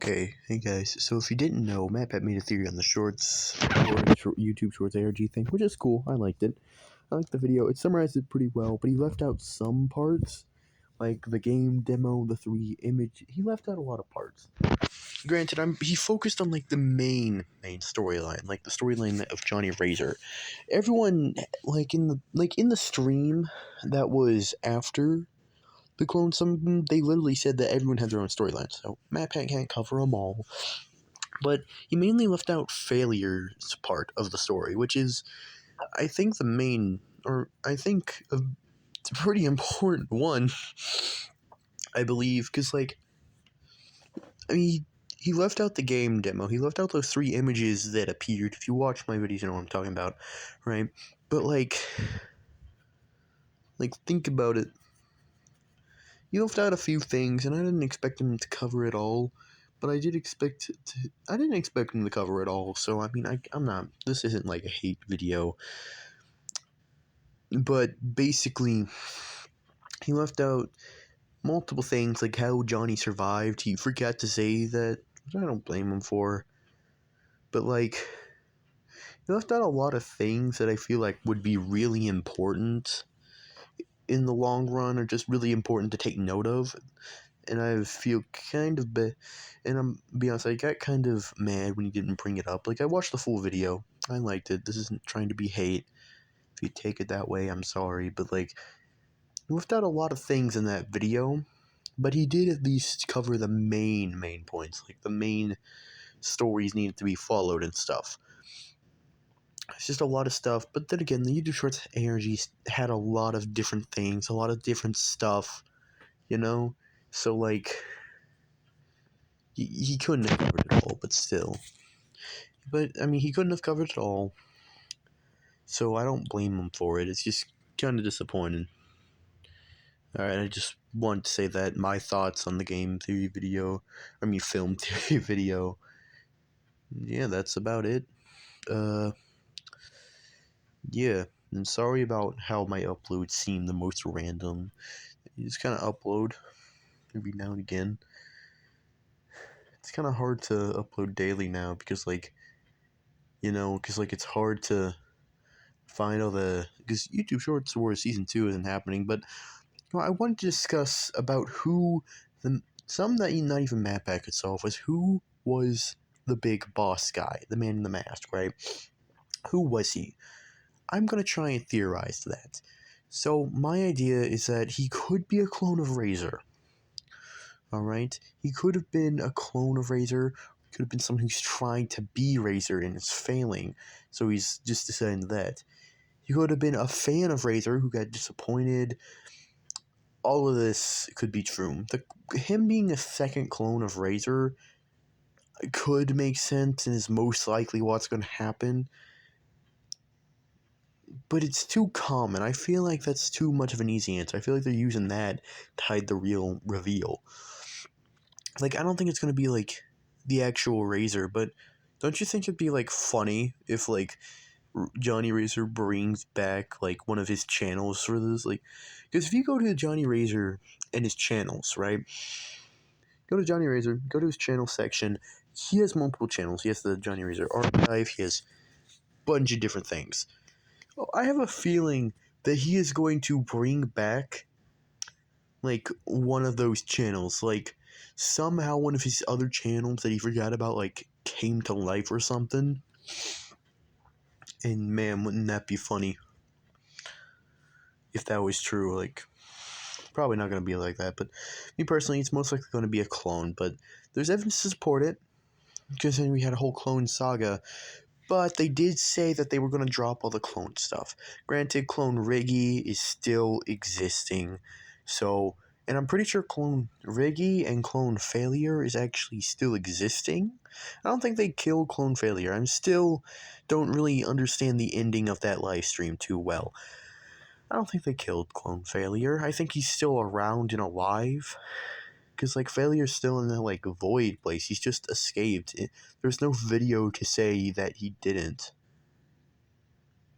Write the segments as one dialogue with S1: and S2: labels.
S1: Hey guys, so if you didn't know, matpat made a theory on the shorts, or YouTube Shorts ARG thing, which is cool, I liked it. I liked the video, it summarized it pretty well, but he left out some parts, like the game demo, the 3 image, he left out a lot of parts. Granted, he focused on like the main storyline, like the storyline of Johnny Razor. Everyone, in the stream that was after the clone, they literally said that everyone had their own storyline, so matpat can't cover them all. But he mainly left out Failure's part of the story, which is, I think, it's a pretty important one, I believe, because, he left out the game demo. He left out those 3 images that appeared. If you watch my videos, you know what I'm talking about, right? But, think about it. He left out a few things, and I didn't expect him to cover it all. But I didn't expect him to cover it all, so, I'm not, this isn't like a hate video. But basically, he left out multiple things, like how Johnny survived. He forgot to say that, which I don't blame him for. But, he left out a lot of things that I feel like would be really important in the long run, or just really important to take note of. And I feel kind of and I'm be honest, I got kind of mad when he didn't bring it up. I watched the full video. I liked it. This isn't trying to be hate. If you take it that way, I'm sorry. But, he left out a lot of things in that video. But he did at least cover the main points. The main stories needed to be followed and stuff. It's just a lot of stuff. But then again, the YouTube Shorts ARG had a lot of different things. A lot of different stuff. So, he couldn't have covered it all, but still. But, he couldn't have covered it all. So I don't blame him for it. It's just kind of disappointing. Alright, I just want to say that my thoughts on the game theory video, film theory video, yeah, that's about it. Yeah, and sorry about how my uploads seem the most random. You just kind of upload every now and again. It's kind of hard to upload daily now because, it's hard to find all because YouTube Shorts Wars Season 2 isn't happening, but I wanted to discuss about some that not even matpat could solve was who was the big boss guy, the man in the mask, right? Who was he? I'm going to try and theorize that. So, my idea is that he could be a clone of Razor. Alright? He could have been a clone of Razor, could have been someone who's trying to be Razor and is failing, so he's just deciding that. He could have been a fan of Razor who got disappointed. All of this could be true. Him being a second clone of Razor could make sense and is most likely what's going to happen. But it's too common. I feel like that's too much of an easy answer. I feel like they're using that to hide the real reveal. I don't think it's going to be, the actual Razor, but don't you think it'd be, funny if, Johnny Razor brings back, one of his channels for this? Because if you go to Johnny Razor and his channels, right? Go to Johnny Razor, go to his channel section. He has multiple channels. He has the Johnny Razor archive. He has a bunch of different things. Well, I have a feeling that he is going to bring back, one of those channels. Somehow one of his other channels that he forgot about, came to life or something. And, man, wouldn't that be funny if that was true? Probably not going to be like that, but me personally, it's most likely going to be a clone, but there's evidence to support it, because then we had a whole clone saga, but they did say that they were going to drop all the clone stuff. Granted, Clone Riggy is still existing, and I'm pretty sure Clone Riggy and Clone Failure is actually still existing. I don't think they killed Clone Failure. I still don't really understand the ending of that live stream too well. I don't think they killed Clone Failure. I think he's still around and alive. Because, Failure's still in the, void place. He's just escaped. There's no video to say that he didn't.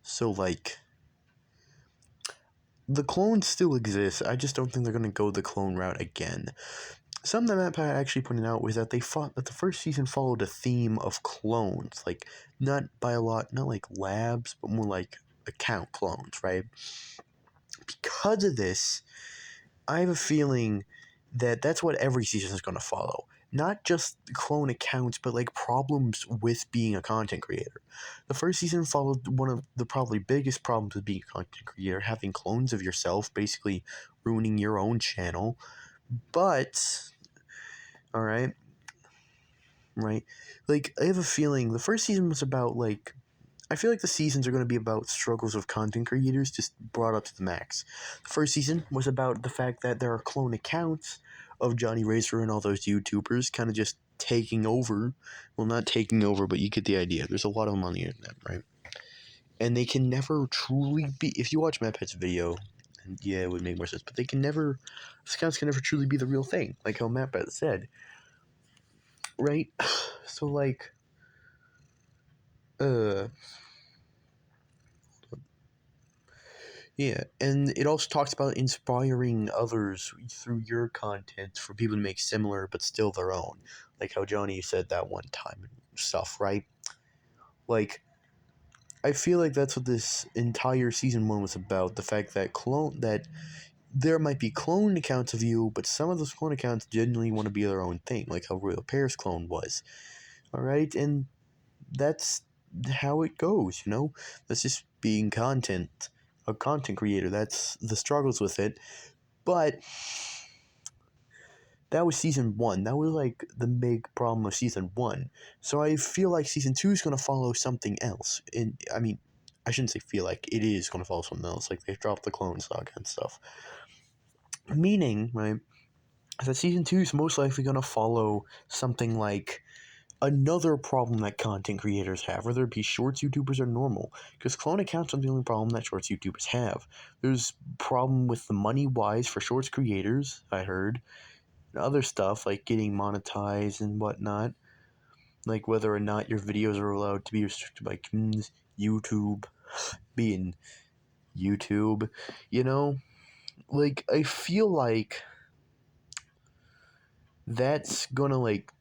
S1: So, the clones still exist. I just don't think they're going to go the clone route again. something that Matt actually pointed out was that the first season followed a theme of clones, like not by a lot, not like labs, but more like account clones, right? Because of this, I have a feeling that that's what every season is going to follow. Not just clone accounts, but like problems with being a content creator. The first season followed one of the probably biggest problems with being a content creator, having clones of yourself, basically ruining your own channel. But, alright, right? Like, I have a feeling the first season was about, like, I feel like the seasons are going to be about struggles of content creators just brought up to the max. The first season was about the fact that there are clone accounts of Johnny Racer and all those YouTubers kind of just taking over. Well, not taking over, but you get the idea. There's a lot of them on the internet, right? And they can never truly be. If you watch Matpat's video, yeah, it would make more sense. But they can never. Scouts can never truly be the real thing, like how Matpat said, right? So like, uh, yeah, and it also talks about inspiring others through your content for people to make similar but still their own, like how Johnny said that one time and stuff, right? Like, I feel like that's what this entire season one was about. The fact that there might be clone accounts of you, but some of those clone accounts genuinely want to be their own thing, like how Royal Pear's clone was. All right, and that's how it goes, you know? That's just being a content creator. That's the struggles with it. But that was season one. That was like the big problem of season one. So I feel like season two is going to follow something else. And I mean, I shouldn't say feel like, it is going to follow something else. Like they dropped the clone saga and stuff. Meaning, right, that season two is most likely going to follow something like another problem that content creators have, whether it be shorts YouTubers or normal, because clone accounts aren't the only problem that shorts YouTubers have. There's problem with the money wise for shorts creators, I heard, and other stuff like getting monetized and whatnot, like whether or not your videos are allowed to be restricted by YouTube being YouTube, you know? Like, I feel like that's gonna like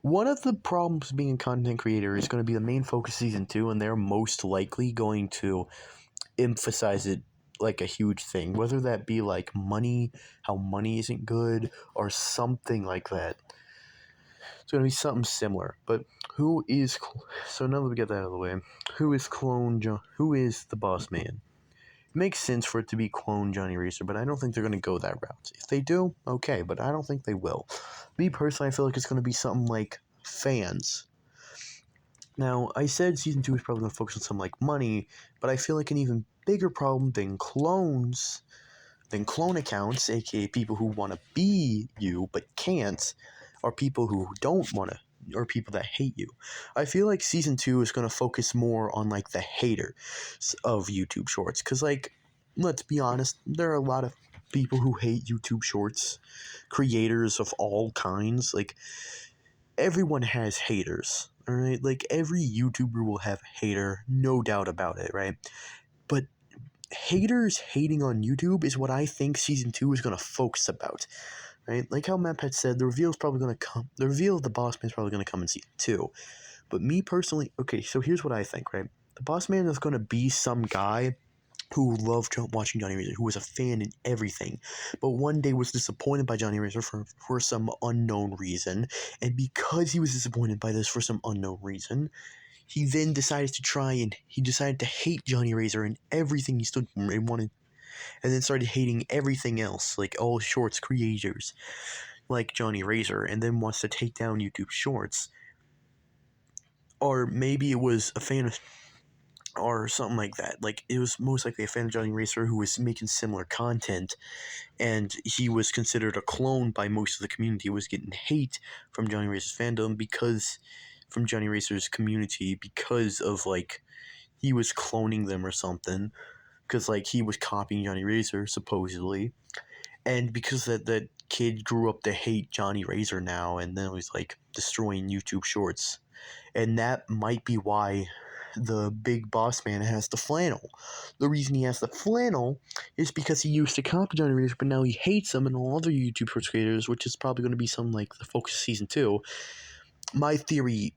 S1: one of the problems being a content creator is going to be the main focus of season two, and they're most likely going to emphasize it like a huge thing, whether that be like money, how money isn't good, or something like that. It's going to be something similar. But who is so now that we get that out of the way, who is who is the boss man? It makes sense for it to be clone Johnny Racer, but I don't think they're going to go that route. If they do, okay, but I don't think they will. Me personally, I feel like it's going to be something like fans. Now, I said season 2 is probably going to focus on something like money, but I feel like an even bigger problem than clone accounts, aka people who want to be you but can't, are people who don't want to, or people that hate you. I feel like season 2 is going to focus more on like the haters of YouTube Shorts, because like, let's be honest, there are a lot of people who hate YouTube Shorts, creators of all kinds. Like, everyone has haters, all right? Like, every YouTuber will have a hater, no doubt about it, right? But haters hating on YouTube is what I think season 2 is going to focus about, right? Like how Matt said, the reveal of the boss man is probably going to come in season 2. But me personally, okay, so here's what I think, right? The boss man is going to be some guy who loved watching Johnny Razor, who was a fan in everything, but one day was disappointed by Johnny Razor for some unknown reason, and because he was disappointed by this for some unknown reason, he then decided to hate Johnny Razor and everything he stood for and wanted, and then started hating everything else, like all Shorts creators, like Johnny Razor, and then wants to take down YouTube Shorts. Or maybe it was a fan of, or something like that. Like, it was most likely a fan of Johnny Racer who was making similar content, and he was considered a clone by most of the community. He was getting hate from Johnny Racer's fandom from Johnny Racer's community because of, like, he was cloning them or something, because, like, he was copying Johnny Racer, supposedly, and because that kid grew up to hate Johnny Racer now, and then was, like, destroying YouTube Shorts. And that might be why the big boss man has the flannel. The reason he has the flannel is because he used to copy generators, but now he hates them and all other YouTube Shorts creators, which is probably going to be some like the focus of season 2. My theory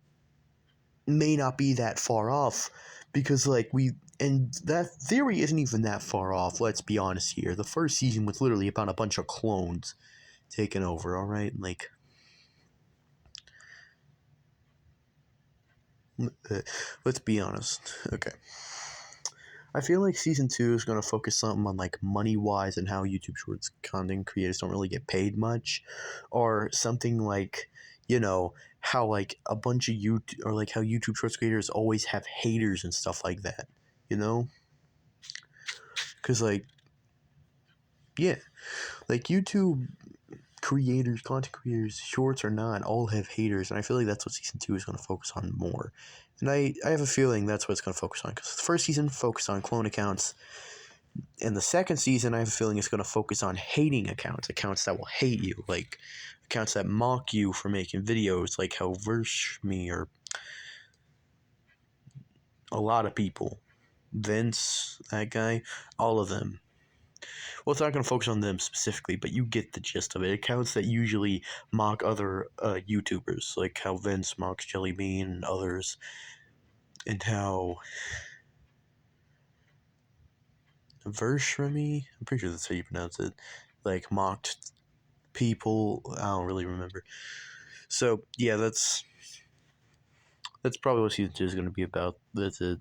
S1: may not be that far off because and that theory isn't even that far off. Let's be honest here. The first season was literally about a bunch of clones taking over. All right, let's be honest. Okay. I feel like season 2 is going to focus something on like money wise and how YouTube Shorts content creators don't really get paid much, or something like, how like a bunch of YouTube, or like how YouTube Shorts creators always have haters and stuff like that, because yeah, like YouTube creators, content creators, shorts or not, all have haters, and I feel like that's what season 2 is going to focus on more. And I have a feeling that's what it's going to focus on, because the first season focused on clone accounts, and the second season I have a feeling it's going to focus on hating accounts that will hate you, like accounts that mock you for making videos, like how Me or a lot of people, Vince, that guy, all of them. Well, it's not going to focus on them specifically, but you get the gist of it. Accounts that usually mock other YouTubers, like how Vince mocks Jelly Bean and others, and how Me, I'm pretty sure that's how you pronounce it, like mocked people. I don't really remember. So yeah, that's probably what season 2 is going to be about. That's it.